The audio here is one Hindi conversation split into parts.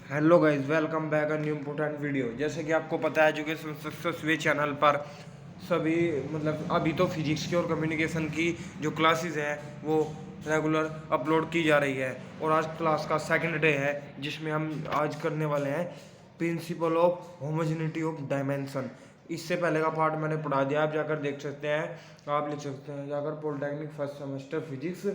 Hello guys, welcome back a new important video. जैसे कि आपको पता है, एजुकेशन सक्सेस वे चैनल पर सभी अभी तो फिजिक्स की और कम्युनिकेशन की जो क्लासेस हैं वो रेगुलर अपलोड की जा रही है। और आज क्लास का सेकंड डे है, जिसमें हम आज करने वाले हैं principal of homogeneity of dimension. इससे पहले का पार्ट मैंने पढ़ा दिया, आप जाकर देख सकते हैं, आप लिख सकते हैं जाकर polytechnic first semester physics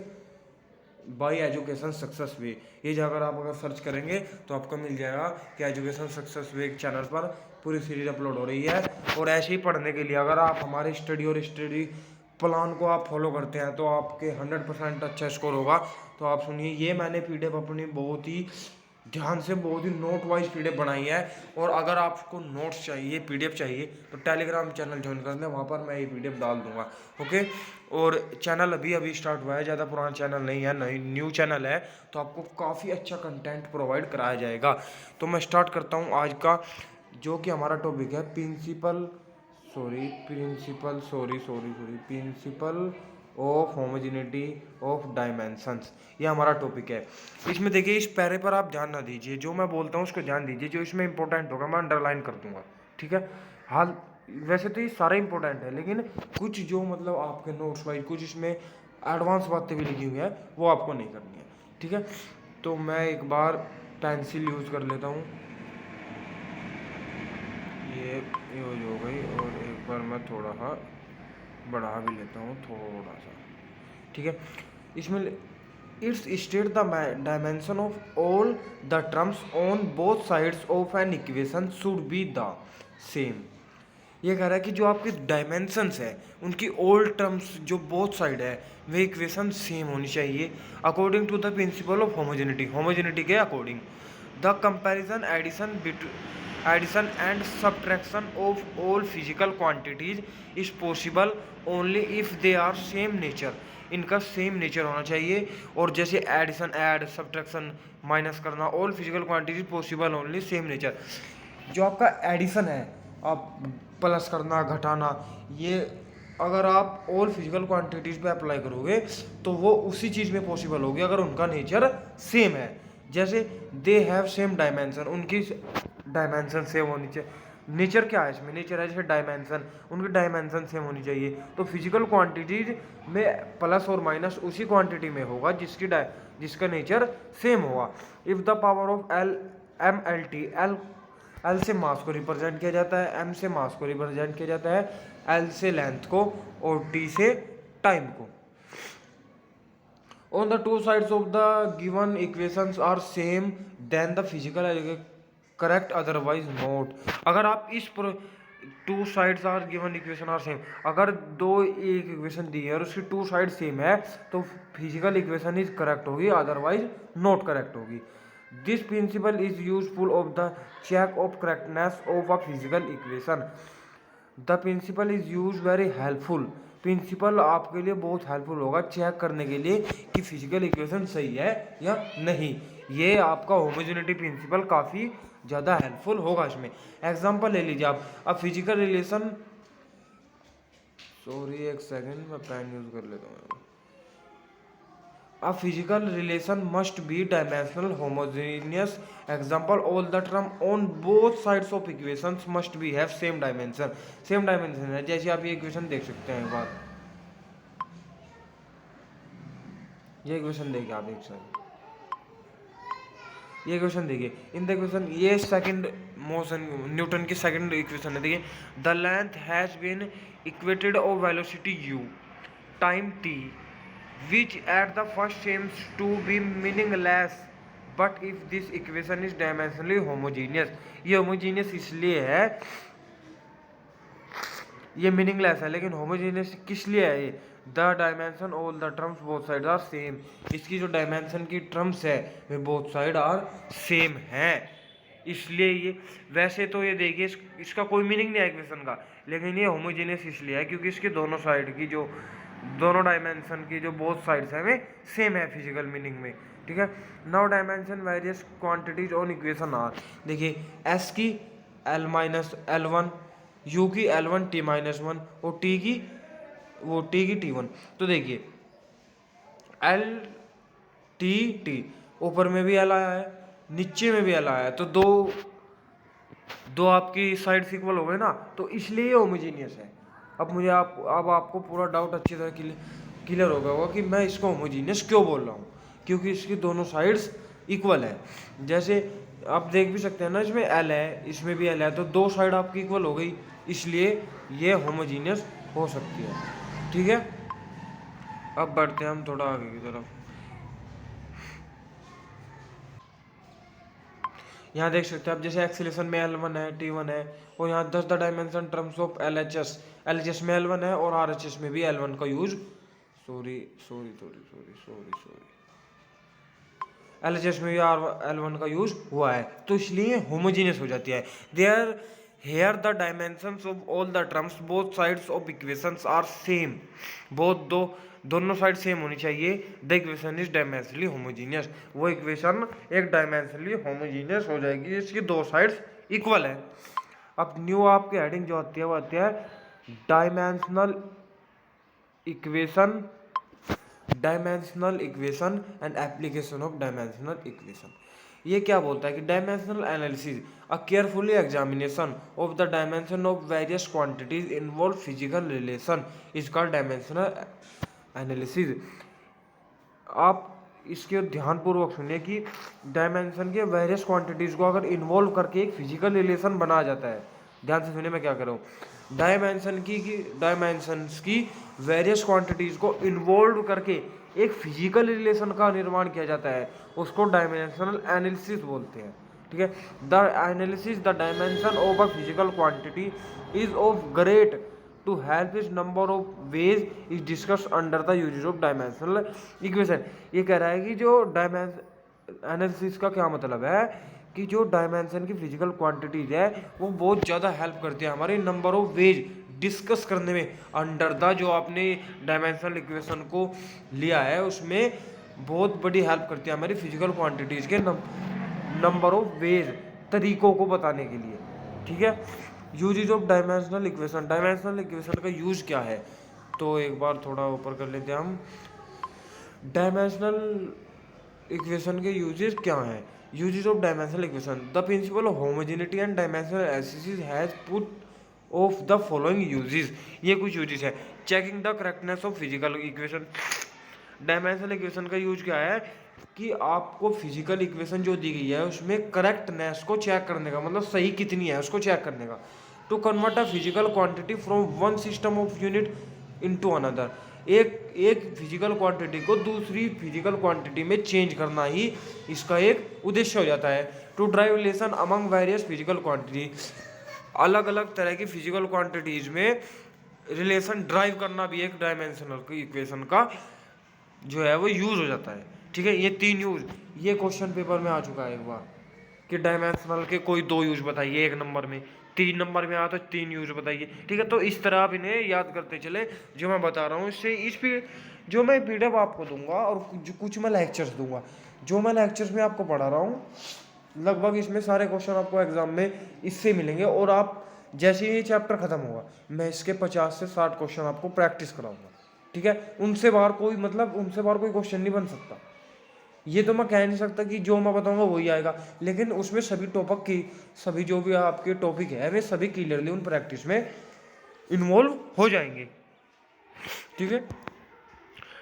by education success way. ये जाकर आप अगर सर्च करेंगे तो आपको मिल जाएगा कि एजुकेशन सक्सेस वे चैनल पर पूरी सीरीज अपलोड हो रही है। और ऐसे ही पढ़ने के लिए अगर आप हमारे स्टडी प्लान को आप फॉलो करते हैं तो आपके 100% अच्छा स्कोर होगा। तो आप सुनिए, ये मैंने पीडीएफ अपनी बहुत ही ध्यान से, बहुत ही नोट वाइज पीडीएफ बनाई है। और अगर आपको नोट्स चाहिए, पीडीएफ चाहिए, तो टेलीग्राम चैनल ज्वाइन कर लें, वहाँ पर मैं ये पीडीएफ डाल दूंगा। ओके। और चैनल अभी अभी स्टार्ट हुआ है, ज़्यादा पुराना चैनल नहीं है, नई न्यू चैनल है, तो आपको काफ़ी अच्छा कंटेंट प्रोवाइड कराया जाएगा। तो मैं स्टार्ट करता हूँ आज का, जो कि हमारा टॉपिक है principal of homogeneity of dimensions. ये हमारा टॉपिक है। इसमें देखिए, इस पैरे पर आप ध्यान ना दीजिए, जो मैं बोलता हूँ उसको ध्यान दीजिए, जो इसमें इंपॉर्टेंट होगा मैं अंडरलाइन कर दूंगा। ठीक है। हाल वैसे तो ये सारे इंपॉर्टेंट है, लेकिन कुछ जो मतलब आपके नोट्स वाइज कुछ इसमें एडवांस बातें भी लिखी हुई हैं, वो आपको नहीं करनी है। ठीक है। तो मैं एक बार पेंसिल यूज़ कर लेता हूँ, ये यूज हो गई। और एक बार मैं थोड़ा सा बढ़ा भी लेता हूँ, थोड़ा सा। ठीक है। इसमें it's state the dimension of all the terms on both sides of an equation should be the same. ये कह रहा है कि जो आपके डायमेंशंस है उनकी ऑल टर्म्स जो बोथ साइड है वे इक्वेशन सेम होनी चाहिए, according to the principle of homogeneity के according. The comparison addition and subtraction of all physical quantities is possible only if they are same nature. इनका सेम नेचर होना चाहिए। और जैसे एडिशन, ऐड, सब्ट्रैक्शन, माइनस करना, all physical quantities possible only same nature. जो आपका एडिशन है, आप प्लस करना, घटाना, ये अगर आप ऑल फिजिकल क्वांटिटीज पे अप्लाई करोगे तो वो उसी चीज़ में पॉसिबल होगी अगर उनका नेचर सेम है। जैसे दे हैव सेम डायमेंशन, उनकी डायमेंशन सेम होनी चाहिए। नेचर क्या है इसमें? नेचर है जैसे डायमेंशन, उनकी डायमेंशन सेम होनी चाहिए। तो फिजिकल क्वांटिटीज में प्लस और माइनस उसी क्वांटिटी में होगा जिसका नेचर सेम होगा। If the power of L L से मास को रिप्रेजेंट किया जाता है, एम से मास को रिप्रेजेंट किया जाता है, एल से लेंथ को, और टी से टाइम को। On the two sides of the given equations are same then the physical correct, otherwise not. अगर आप इस two sides are given equation are same, अगर दो एक इक्वेशन दी है और उसकी टू साइड सेम है तो फिजिकल इक्वेशन इज करेक्ट होगी, अदरवाइज नॉट करेक्ट होगी। This principle is useful of the check of correctness of a physical equation. The principle is use very helpful. Principle आपके लिए बहुत हेल्पफुल होगा चेक करने के लिए कि फिजिकल इक्वेशन सही है या नहीं। ये आपका होमोजेनिटी प्रिंसिपल काफ़ी ज़्यादा हेल्पफुल होगा इसमें। एग्जांपल ले लीजिए आप, अब फिजिकल रिलेशन, सॉरी एक सेकेंड, मैं पेन यूज़ कर लेता हूँ। A physical relation must be dimensional homogeneous. Example, all the term on both sides of equations must be have same dimension. Same dimension है, जैसे आप ये इक्वेशन देख सकते हैं। एक बार ये इक्वेशन देखिए, आप एक साथ ये इक्वेशन देखिए। इन द इक्वेशन, ये सेकंड मोशन न्यूटन की सेकंड इक्वेशन है। देखिए, the length has been equated of velocity u time t which at the first seems to be meaningless but if this equation is dimensionally homogeneous। ये homogeneous इसलिए है, ये मीनिंगलेस है, लेकिन होमोजेनियस किस लिए है? ये the dimension all the terms both side are same. इसकी जो डायमेंशन की टर्म्स है वे बोथ साइड आर सेम हैं, इसलिए ये। वैसे तो ये देखिए, इसका कोई मीनिंग नहीं है इक्वेशन का, लेकिन ये होमोजेनियस इसलिए है क्योंकि इसके दोनों साइड की जो दोनों डायमेंशन की जो बोथ साइड्स हैं वे सेम है फिजिकल मीनिंग में। ठीक है। Now dimension various quantities on equation are. देखिए, एस की L minus L one, U की L one T minus one, और टी की टी वन। तो देखिए, एल टी टी ऊपर में भी एल आया है, नीचे में भी एल आया तो दो दो आपकी साइड इक्वल हो गए ना, तो इसलिए ये होमोजीनियस है। अब आपको पूरा डाउट अच्छी तरह क्लियर हो गया होगा कि मैं इसको होमोजीनियस क्यों बोल रहा हूँ, क्योंकि इसकी दोनों साइड्स इक्वल है। जैसे आप देख भी सकते हैं ना, इसमें एल है, इसमें भी एल है, तो दो साइड आपकी इक्वल हो गई, इसलिए ये होमोजीनियस हो सकती है। ठीक है, अब बढ़ते हैं हम थोड़ा आगे की तरफ। यहाँ देख सकते हैं आप, जैसे एक्सीलेशन में L1 है, T1 है, और यहाँ 10 the dimension terms of LHS में L1 है और RHS में भी L1 का यूज सॉरी LHS में भी L1 का यूज हुआ है, तो इसलिए होमोजीनियस हो जाती है। There here the dimensions of all the terms both sides of equations are same, दोनों साइड सेम होनी चाहिए। The equation is dimensionally homogeneous, वो इक्वेशन एक डायमेंशनली होमोजीनियस हो जाएगी, इसकी दो साइड्स इक्वल है। अब न्यू आपकी हेडिंग जो आती है वो आती है dimensional equation and application of dimensional equation. ये क्या बोलता है कि dimensional analysis a carefully examination of the dimension of various quantities involve physical relation is called dimensional analysis. आप इसके ध्यानपूर्वक सुनिए कि डायमेंशन के वेरियस क्वांटिटीज को अगर इन्वॉल्व करके एक फिजिकल रिलेशन बनाया जाता है, ध्यान से सुनिए मैं क्या कर रहा हूँ, डायमेंशंस की वेरियस क्वांटिटीज को इन्वॉल्व करके एक फिजिकल रिलेशन का निर्माण किया जाता है, उसको डायमेंशनल एनालिसिस बोलते हैं। ठीक है, the analysis the dimension of a physical quantity is of great to help is number of ways is discuss under the uses of dimensional equation. ये कह रहा है कि जो डायमेंशन एनालिसिस का क्या मतलब है कि जो डायमेंशन की फिजिकल क्वांटिटीज है वो बहुत ज़्यादा हेल्प करती है हमारे नंबर ऑफ वेज डिस्कस करने में, अंडर द जो आपने डायमेंशनल इक्वेशन को लिया है उसमें बहुत बड़ी हेल्प करती है हमारी फिजिकल क्वांटिटीज के नंबर ऑफ वेज, तरीकों को बताने के लिए। ठीक है, यूजेज ऑफ डायमेंशनल इक्वेशन का यूज क्या है, तो एक बार थोड़ा ऊपर कर लेते हैं हम। डायमेंशनल इक्वेशन के यूजेस क्या हैं? Uses of dimensional equation, the principle of homogeneity and dimensional analysis has put off the following uses. ये कुछ यूजेस है। Checking the correctness of physical equation, dimensional equation का यूज क्या है कि आपको फिजिकल इक्वेशन जो दी गई है उसमें करेक्टनेस को चेक करने का, मतलब सही कितनी है उसको चेक करने का। To convert a physical quantity from one system of unit into another, एक फिजिकल क्वांटिटी को दूसरी फिजिकल क्वांटिटी में चेंज करना ही इसका एक उद्देश्य हो जाता है। To derive relation among various physical quantity, अलग अलग तरह की फिजिकल क्वांटिटीज में रिलेशन ड्राइव करना भी एक डायमेंशनल इक्वेशन का जो है वो यूज हो जाता है। ठीक है, ये तीन यूज, ये क्वेश्चन पेपर में आ चुका है एक बार कि डायमेंशनल के कोई दो यूज बताइए एक नंबर में, 3 नंबर में आया तो 3 यूज बताइए। ठीक है, तो इस तरह आप इन्हें याद करते चले जो मैं बता रहा हूँ। इससे जो मैं पीडीएफ आपको दूंगा और कुछ मैं लेक्चर्स दूंगा, जो मैं लेक्चर्स में आपको पढ़ा रहा हूँ लगभग इसमें सारे क्वेश्चन आपको एग्जाम में इससे मिलेंगे। और आप जैसे ही ये चैप्टर खत्म होगा मैं इसके 50 से 60 क्वेश्चन आपको प्रैक्टिस कराऊंगा। ठीक है, उनसे बाहर कोई क्वेश्चन नहीं बन सकता। ये तो मैं कह नहीं सकता कि जो मैं बताऊंगा वही आएगा, लेकिन उसमें सभी जो भी आपके टॉपिक है वे सभी क्लियरली उन प्रैक्टिस में इन्वॉल्व हो जाएंगे। ठीक है,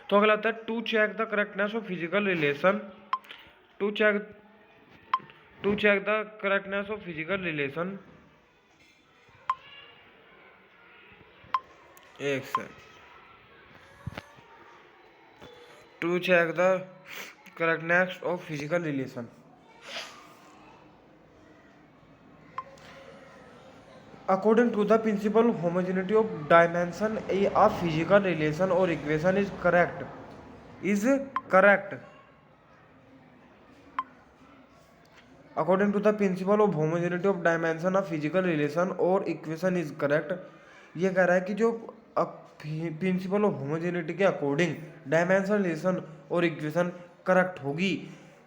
तो अगला आता है to check the correctness of physical relation, to check the correctness of physical relation, एक second, to check the correctness of physical relation, according to the principle of homogeneity of dimension a physical relation or equation is correct according to the principle of homogeneity of dimension a physical relation or equation is correct। ये कह रहा है कि जो प्रिंसिपल ऑफ होमोजेनिटी के अकॉर्डिंग डायमेंशन रिलेशन और इक्वेशन करेक्ट होगी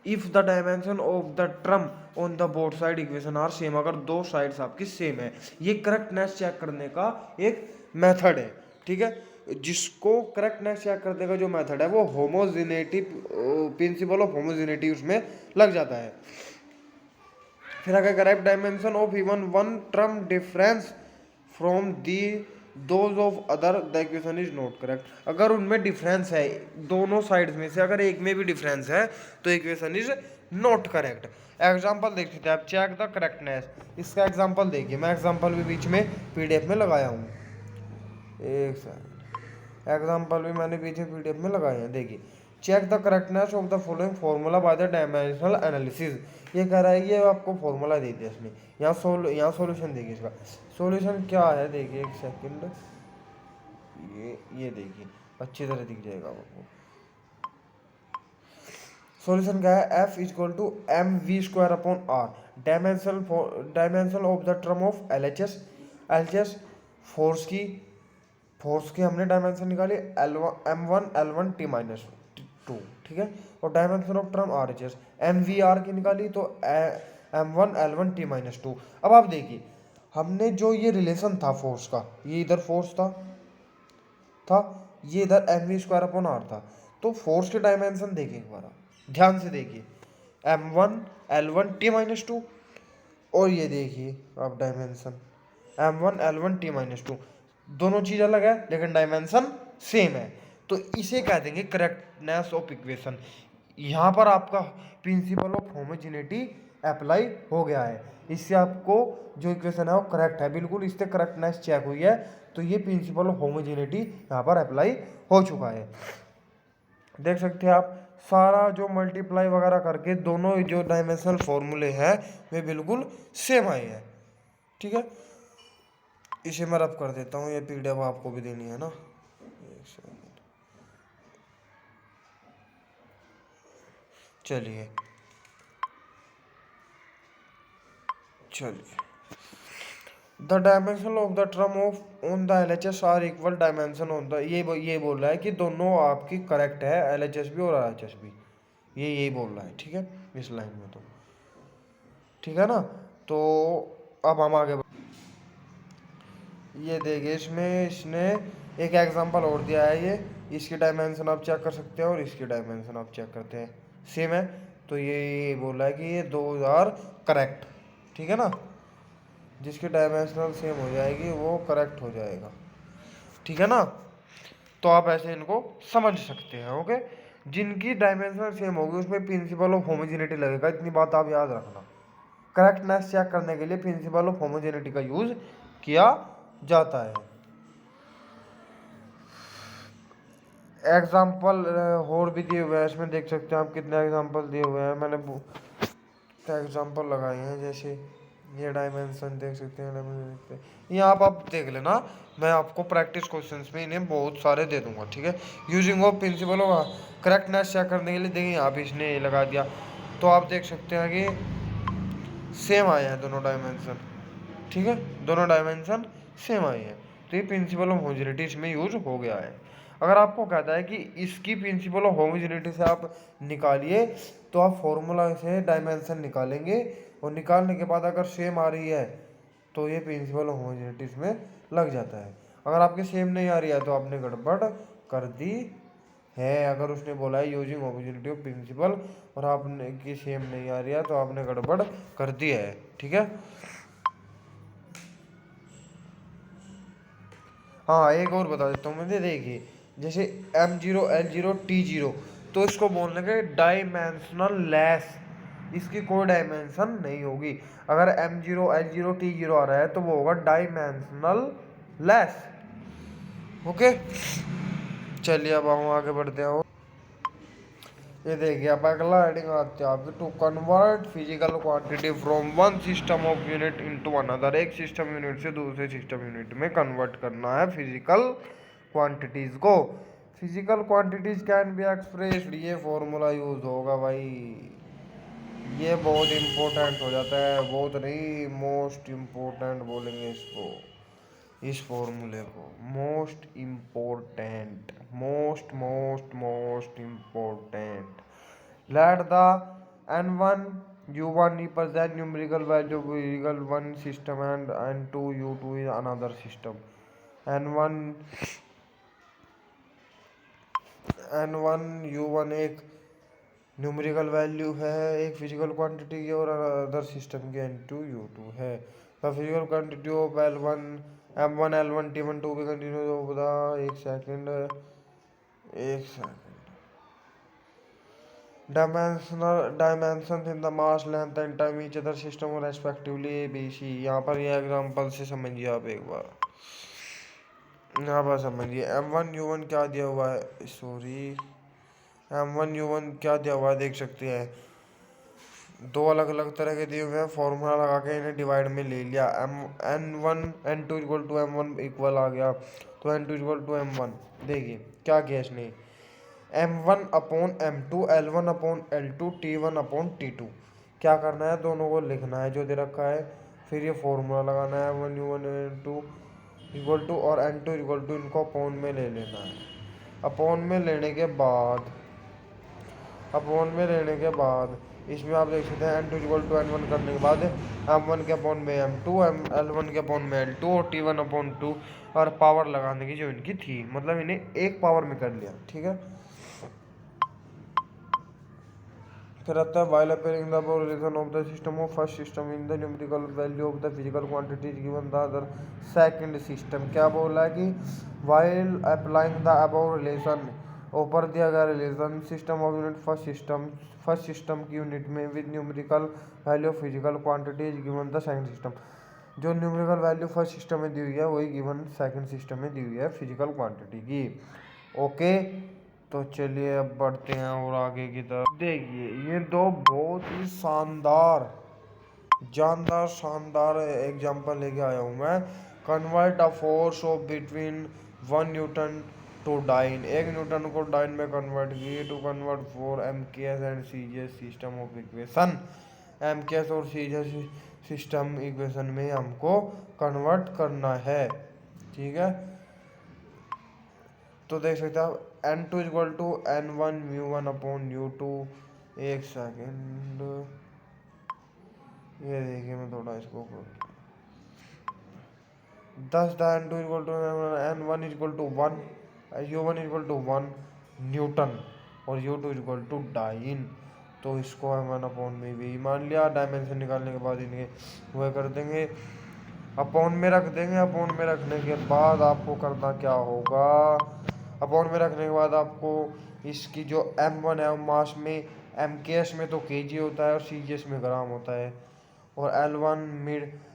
if the dimension of the term on the both side equation are same, अगर दो साइड्स आपकी सेम है। ये करेक्टनेस चेक करने का एक मेथड है। ठीक है, जिसको करेक्टनेस चेक करने का जो मेथड है वो होमोजेनिटी, प्रिंसिपल ऑफ होमोजेनिटी उसमें लग जाता है। फिर अगर correct dimension of even one term difference from the those of other the equation is not correct. अगर उनमें डिफरेंस है, दोनों साइड्स में से अगर एक में भी डिफरेंस है तो equation is not correct. Example देख सकते हैं आप, चेक द करेक्टनेस। इसका एग्जाम्पल देखिए, मैं एग्जाम्पल भी बीच में पीडीएफ में लगाया हूँ, एक सेकंड, एग्जाम्पल भी मैंने पीछे पीडीएफ में लगाए हैं। देखिए, check the correctness of the following formula by the dimensional analysis. ये कह रहा है, ये आपको फॉर्मूला दे दिया इसने, यहाँ सॉल्यूशन देखिए। इसका सॉल्यूशन क्या है, देखिए एक सेकंड, ये देखिए अच्छी तरह दिख जाएगा आपको। सॉल्यूशन क्या है, F is equal to M V square upon R. Dimension of the term of L H S. Force की हमने डायमेंशन निकाली M one T minus two, ठीक है। और dimension of term R H S, M V R की निकाली तो M one T minus two. अब आप देखिए, हमने जो ये रिलेशन था फोर्स का, ये इधर फोर्स था, ये इधर M V square upon R था। तो फोर्स के डायमेंशन देखिए एक बार, ध्यान से देखिए, M1 L1 T-2, और ये देखिए आप डायमेंशन M1 L1 T-2, दोनों चीज अलग है लेकिन डायमेंशन सेम है। तो इसे कह देंगे करेक्टनेस ऑफ इक्वेशन। यहाँ पर आपका प्रिंसिपल ऑफ होमोजेनिटी अप्लाई हो गया है। इससे आपको जो इक्वेशन है वो करेक्ट है बिल्कुल, इससे करेक्टनेस चेक हुई है। तो ये प्रिंसिपल ऑफ होमोजेनिटी यहाँ पर अप्लाई हो चुका है। देख सकते हैं आप, सारा जो मल्टीप्लाई वगैरह करके दोनों जो डायमेंशनल फॉर्मूले हैं वे बिल्कुल सेम आए हैं, ठीक है। इसे मैं रब कर देता हूँ, ये पीडीएफ आपको भी देनी है ना, एक सेकंड। चलिए the dimension of the term of on the LHS are equal dimension on the, ये बोल रहा है कि दोनों आपकी करेक्ट है, एलएचएस भी और आरएचएस भी, ये यही बोल रहा है, ठीक है, इस लाइन में। तो ठीक है ना। तो अब हम आगे ये देखिए, इसमें इसने एक एग्जांपल और दिया है। ये इसकी डायमेंशन आप चेक कर सकते हैं और इसकी डायमेंशन आप चेक करते हैं, सेम है। तो ये बोल रहा है कि ये 2000 करेक्ट, ठीक है ना। जिसकी डायमेंशनल सेम हो जाएगी वो करेक्ट हो जाएगा, ठीक है ना। तो आप ऐसे इनको समझ सकते हैं, ओके। जिनकी डायमेंशनल सेम होगी उसमें प्रिंसिपल ऑफ होमोजेनिटी लगेगा, इतनी बात आप याद रखना। करेक्टनेस चेक करने के लिए प्रिंसिपल ऑफ होमोजेनिटी का यूज किया जाता है। एग्जाम्पल और भी दिए हुए हैं इसमें, देख सकते हैं आप कितने एग्जाम्पल दिए हुए हैं। मैंने एग्जाम्पल लगाए हैं, जैसे ये डायमेंशन देख सकते हैं, यहाँ आप देख लेना, मैं आपको प्रैक्टिस क्वेश्चंस में इन्हें बहुत सारे दे दूंगा, ठीक है। Using of principle of correctness check करने के लिए देखिए यहाँ पे इसने ये लगा दिया। तो आप देख सकते हैं कि सेम आए हैं दोनों डायमेंशन, ठीक है, दोनों डायमेंशन सेम आए हैं। तो ये प्रिंसिपल ऑफ होमोजेनिटी इसमें यूज हो गया है। अगर आपको कहता है कि इसकी प्रिंसिपल ऑफ होमोजेनिटी से आप निकालिए, तो आप फॉर्मूला से डायमेंशन निकालेंगे और निकालने के बाद अगर सेम आ रही है तो ये प्रिंसिपल ऑफ होमोजेनिटी इसमें लग जाता है। अगर आपके सेम नहीं आ रही है तो आपने गड़बड़ कर दी है। अगर उसने बोला है यूजिंग होमोजेनिटी ऑफ प्रिंसिपल और आपने की सेम नहीं आ रही है तो आपने गड़बड़ कर दी है, ठीक है। हाँ, एक और बता देता हूँ मुझे, देखिए जैसे M0 L0 T0, तो इसको बोलने के डायमेंशनल लेस, इसकी कोई डायमेंशन नहीं होगी। अगर M0 L0 T0 आ रहा है तो वो होगा डायमेंशनल लेस, ओके। चलिए अब हम आगे बढ़ते हैं। ये देखिए अब अगला हेडिंग आते हैं आपके, to convert physical quantity from one system of unit into another. एक सिस्टम यूनिट से दूसरे सिस्टम यूनिट में कन्वर्ट करना है फिजिकल क्वांटिटीज को। Physical quantities can be expressed, ये फॉर्मूला यूज होगा भाई, ये बहुत इंपॉर्टेंट हो जाता है, बहुत नहीं मोस्ट इम्पोर्टेंट बोलेंगे इसको, इस फॉर्मूले को most important, most important. Let the n1 u1 represent numerical value of vehicle one system and n2 u2 is another system। n1 n1 u1 एक न्यूमेरिकल वैल्यू है एक फिजिकल क्वांटिटी की और अदर सिस्टम की N2 U2 है। The physical quantity of L1 M1 L1 T1 to be continuous of the एक second dimensions in the mass length and time each other system respectively A B C। यहाँ पर ये एग्जांपल से समझिए आप एक बार, यहाँ पर समझिए M1 U1 क्या दिया हुआ है, सॉरी M1 U1 क्या दिया हुआ है देख सकते हैं। दो अलग अलग तरह के दिए हुए हैं, फॉर्मूला लगा के इन्हें डिवाइड में ले लिया। N2 equal to M1 equal आ गया, तो N2 इक्वल टू M1। देखिए क्या किया इसने, M1 upon M2 L1 upon L2 T1 upon T2। क्या करना है, दोनों को लिखना है जो दे रखा है, फिर ये फॉर्मूला लगाना है M1U1 N2 इक्वल टू और N2 इक्वल टू, इनको अपॉन में ले लेना है। अपॉन में लेने के बाद इसमें आप देख सकते हैं N2 इक्वल टू N1 करने के बाद M1 के अपॉन में M2 L1 के अपॉन में L2 और T1 अपॉन 2 और पावर लगाने की जो इनकी थी, मतलब इन्हें एक पावर में कर लिया। ठीक है, फिर आता है while appearing the relation of the system of first system in the numerical value of the physical quantities given the other second system। क्या बोला है कि while applying the above relation, ऊपर दिया गया relation system of unit first system की यूनिट में with numerical value of physical quantities given the second system. जो न्यूमेरिकल वैल्यू फर्स्ट सिस्टम में दी हुई है वही गिवन सेकंड सिस्टम में दी हुई है फिजिकल क्वांटिटी की। ओके, तो चलिए अब बढ़ते हैं और आगे की तरफ। देखिए ये दो बहुत ही शानदार एग्जांपल लेके आया हूँ मैं। Convert a force of between 1 newton to dyne, 1 newton को डाइन में कन्वर्ट किए to convert for MKS and CGS system of equation. MKS और CGS सिस्टम इक्वेशन में हमको कन्वर्ट करना है। ठीक है, तो देख सकते हैं आप N2 equal to N1 upon U2। एक सेकेंड, ये देखिए मैं थोड़ा इसको 10 N2 equal to N1 equal to 1 U1 equal to 1 newton और U2 इक्वल टू डाइन। तो इसको M1 अपॉन में भी मान लिया, डायमेंशन निकालने के बाद इन्हें वह कर देंगे, अपॉन में रख देंगे। अपॉन में रखने के बाद आपको करना क्या होगा, अपॉन में रखने के बाद आपको इसकी जो M1 है मास में, MKS में तो केजी होता है और CGS में ग्राम होता है, और L1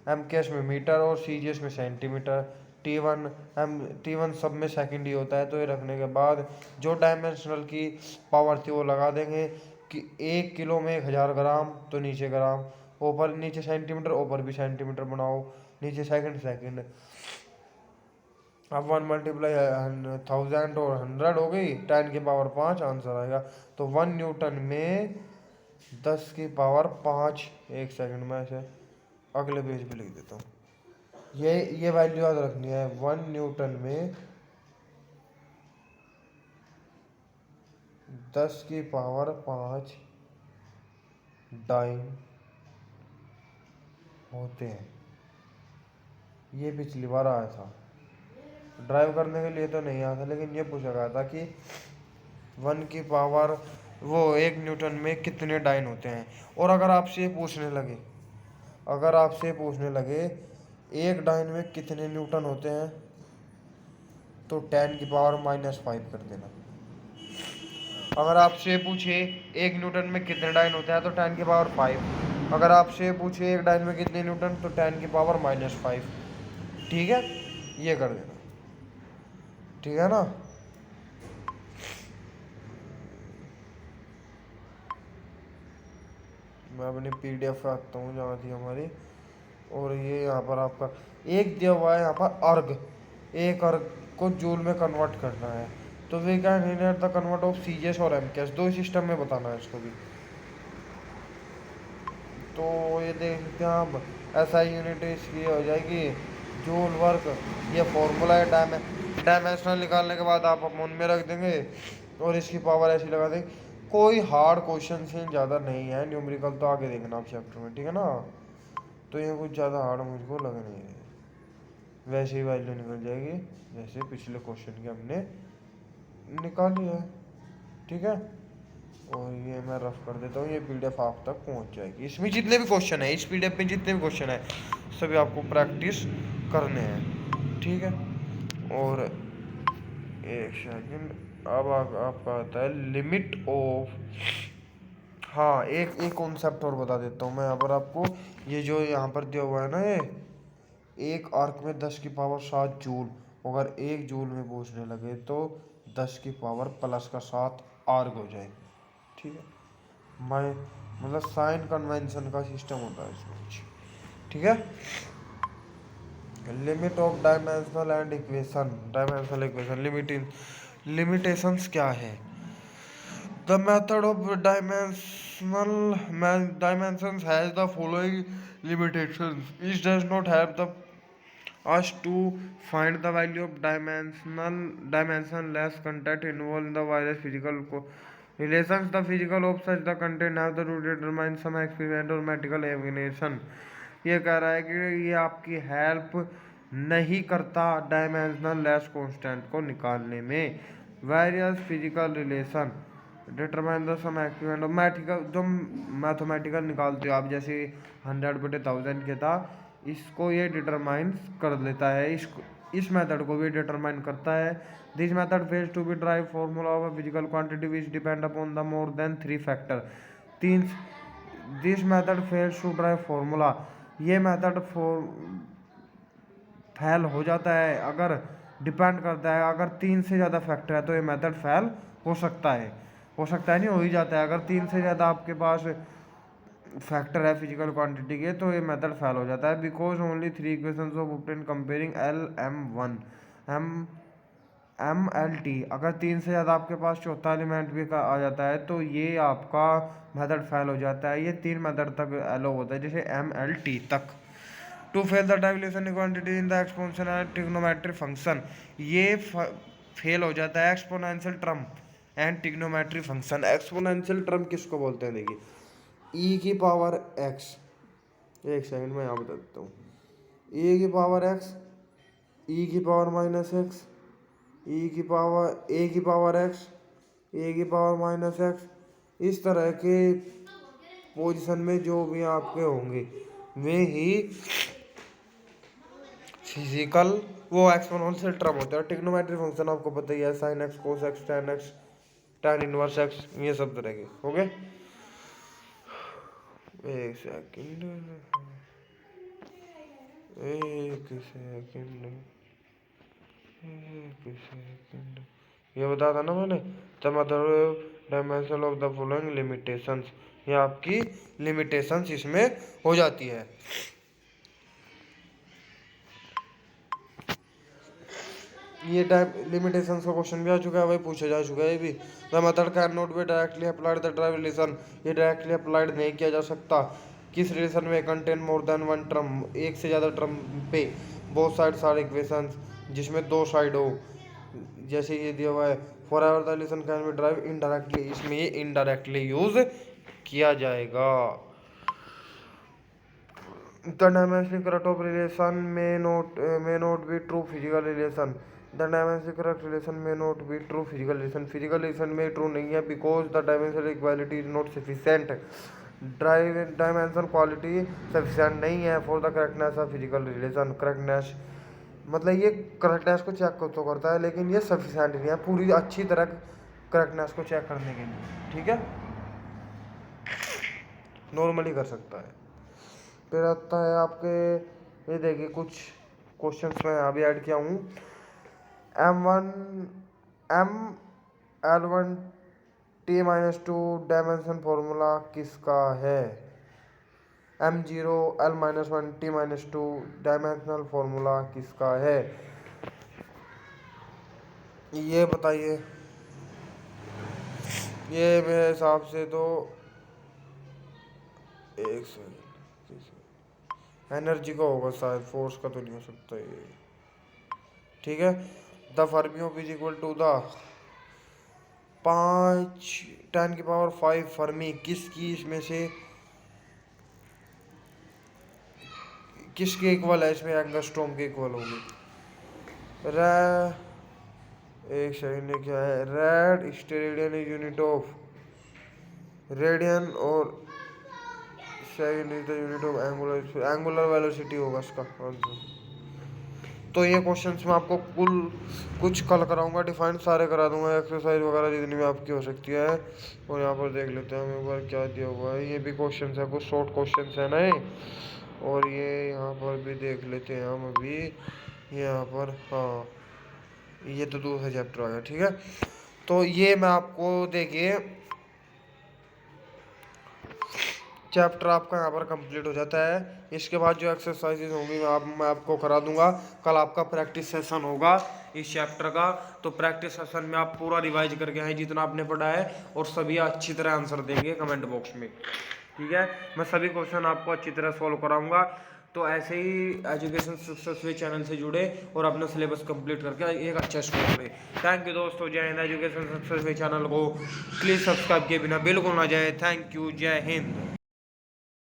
MKS में मीटर और CGS में सेंटीमीटर, T1 सब में सेकंड ही होता है। तो ये रखने के बाद जो डायमेंशनल की पावर थी वो लगा देंगे कि 1 किलो में 1000 ग्राम, तो नीचे ग्राम, ऊपर नीचे सेंटीमीटर, ऊपर भी सेंटीमीटर बनाओ, नीचे सेकंड। अब 1 मल्टीप्लाई 1000 और 100 हो गई, 10 की पावर 5 आंसर आएगा। तो 1 न्यूटन में 10 की पावर 5। एक सेकंड में ऐसे अगले पेज पे लिख देता हूँ, ये वैल्यू याद रखनी है। 1 न्यूटन में 10 की पावर 5 डाइन होते हैं। ये पिछली बार आया था, ड्राइव करने के लिए तो नहीं आया था, लेकिन ये पूछा गया था कि 1 की पावर 1 न्यूटन में कितने डाइन होते हैं। और अगर आपसे पूछने लगे 1 डाइन में कितने न्यूटन होते हैं, तो 10 की पावर -5 कर देना। अगर आपसे पूछे 1 न्यूटन में कितने डाइन होते हैं, तो 10 की पावर 5। अगर आपसे पूछे 1 डाइन में कितने न्यूटन, तो 10 की पावर -5। ठीक है, ये कर देना, ठीक है ना। मैं अपनी PDF रखता हूँ जहाँ थी हमारी, और ये यहाँ पर आपका एक दिया हुआ है, यहाँ पर अर्ग, एक अर्ग को जूल में कन्वर्ट करना है। तो we can inherit the convert of CGS और MKS, दो सिस्टम में बताना है इसको भी। तो ये देख सकते हैं आप, SI यूनिट इसकी हो जाएगी जूल वर्क। ये फॉर्मूला है, डायमेंशनल निकालने के बाद आप अपॉन में रख देंगे और इसकी पावर ऐसी लगा देंगे। कोई हार्ड क्वेश्चन से ज़्यादा नहीं है, न्यूमेरिकल तो आगे देखना आप चैप्टर में, ठीक है ना। तो ये कुछ ज़्यादा हार्ड मुझको लग नहीं है, वैसे ही वैल्यू निकल जाएगी जैसे पिछले क्वेश्चन की हमने निकाली है। ठीक है, और ये मैं रफ कर देता हूँ, ये पीडीएफ आप तक पहुँच जाएगी। इसमें जितने भी क्वेश्चन है, इस पीडीएफ में जितने भी क्वेश्चन है सभी आपको प्रैक्टिस करने हैं, ठीक है। और एक सेकंड, अब आपका आता है लिमिट ऑफ। हाँ, एक एक कॉन्सेप्ट और बता देता हूँ मैं यहाँ पर आपको। ये जो यहाँ पर दिया हुआ है ना, ये एक आर्क में 10⁻7 जूल, अगर 1 जूल में पहुँचने लगे तो 10⁻+7 आर्क हो जाए, ठीक है। मैं मतलब साइन कन्वेंशन का सिस्टम होता है इसमें कुछ, ठीक है। Limit of dimensional and equation, dimensional equation limitations क्या है। The method of dimensions has the following limitations. It does not have the us to find the value of dimensionless content involved in the various physical relations. The physical of such the content have the to determine some experiment or mathematical evaluation. ये कह रहा है कि ये आपकी हेल्प नहीं करता डायमेंशनल लेस कांस्टेंट को निकालने में। Various physical relation determine the some experiment of mathematical, जो मैथमेटिकल निकालते हो आप, जैसे 100/1000 के था, इसको ये डिटरमाइन कर लेता है, इस मेथड को भी डिटरमाइन करता है। This method fails to be drive formula of physical quantity which depend upon the more than 3 factor. तीन this method fails to drive formula, ये मेथड फेल हो जाता है अगर डिपेंड करता है, अगर 3 से ज़्यादा फैक्टर है तो ये मेथड फेल हो सकता है, नहीं हो ही जाता है। अगर 3 से ज़्यादा आपके पास फैक्टर है फिजिकल क्वांटिटी के तो ये मेथड फेल हो जाता है। Because only 3 equations of obtain comparing LM1 MLT, अगर 3 से ज़्यादा आपके पास चौथा एलिमेंट भी आ जाता है तो ये आपका मेथड फेल हो जाता है। ये 3 मेथड तक एलो होता है, जैसे MLT तक। To fail the devaluation quantity in the exponential trigonometry function, ये फेल हो जाता है exponential term and trigonometry function. Exponential term किसको बोलते हैं, देखिए e⁻x, एक सेकंड में यहाँ बता देता हूँ। e⁻x, e⁻−x, a⁻x, इस तरह के पोजीशन में जो भी आपके होंगे वे ही फिजिकल वो एक्सपोनेंशियल टर्म होते हैं। ट्रिग्नोमेट्री फंक्शन आपको पता ही है, sin x cos x tan x tan inverse x, ये सब तरह के हो गए। एक सेकंड ये बता था ना मैंने, the method dimension of the following limitations, ये आपकी लिमिटेशंस इसमें हो जाती है। ये टाइप लिमिटेशंस का क्वेश्चन भी आ चुका है भाई, पूछा जा चुका है ये भी। The method can not be directly applied the drive relation, ये डायरेक्टली अप्लाइड नहीं किया जा सकता। किस रिलेशन में contain more than one term, एक से ज़्यादा टर्म पे, बोथ साइड्स आर इक्वेशंस, जिसमें 2 साइड हो, जैसे ये दिया हुआ है। For ever the relation can be drive indirectly, इसमें ये इनडायरेक्टली यूज किया जाएगा। The dimensional correct of relation may not be true physical relation, the dimensional correct relation may not be true physical relation, physical relation में ट्रू नहीं है, because the dimensional equality is not sufficient, dimension quality sufficient नहीं है for the correctness of physical relation. Correctness मतलब ये करेक्टनेस को चेक तो करता है, लेकिन ये सफिशिएंट नहीं है पूरी अच्छी तरह करेक्टनेस को चेक करने के लिए, ठीक है, नॉर्मली कर सकता है। फिर आता है आपके, ये देखिए कुछ क्वेश्चंस मैं अभी ऐड किया हूँ। MLT-2 डायमेंशन फॉर्मूला किसका है। M0L-1T-2 डायमेंशनल फॉर्मूला किसका है, ये बताइए। ये मेरे हिसाब से तो एक सेकंड एनर्जी का होगा शायद, फोर्स का तो नहीं हो सकता ये, ठीक है। The fermi of is equal to the 5×10⁵ fermi किसकी इसमें से किसके इक्वल है, इसमें एंगस्ट्रॉम के इक्वल होगी। एक सेकंड क्या है, rad steradian unit of radian और second is the unit of angular velocity होगा इसका आंसर। तो ये क्वेश्चंस मैं आपको कुल कुछ कल कराऊंगा, डिफाइन सारे करा दूंगा, एक्सरसाइज वगैरह जितनी भी आपकी हो सकती है। और यहाँ पर देख लेते हैं हम एक बार क्या दिया हुआ है। ये भी क्वेश्चंस है, कुछ शॉर्ट क्वेश्चंस है नए। और ये यहाँ पर भी देख लेते हैं हम अभी यहाँ पर। हाँ, ये तो दूसरा चैप्टर आ गया, ठीक है। तो ये मैं आपको देखिए चैप्टर आपका यहाँ पर कंप्लीट हो जाता है। इसके बाद जो एक्सरसाइजेज होंगी मैं आपको करा दूंगा। कल आपका प्रैक्टिस सेशन होगा इस चैप्टर का। तो प्रैक्टिस सेशन में आप पूरा रिवाइज करके आए जितना आपने पढ़ा है, और सभी अच्छी तरह आंसर देंगे कमेंट बॉक्स में, ठीक है। मैं सभी क्वेश्चन आपको अच्छी तरह सॉल्व कराऊंगा। तो ऐसे ही एजुकेशन सक्सेस वे चैनल से जुड़े और अपना सिलेबस कंप्लीट करके एक अच्छा स्कोर करें। थैंक यू दोस्तों, जय हिंद। एजुकेशन सक्सेस वे चैनल को प्लीज़ सब्सक्राइब किए बिना बिल्कुल ना जाए। थैंक यू, जय हिंद।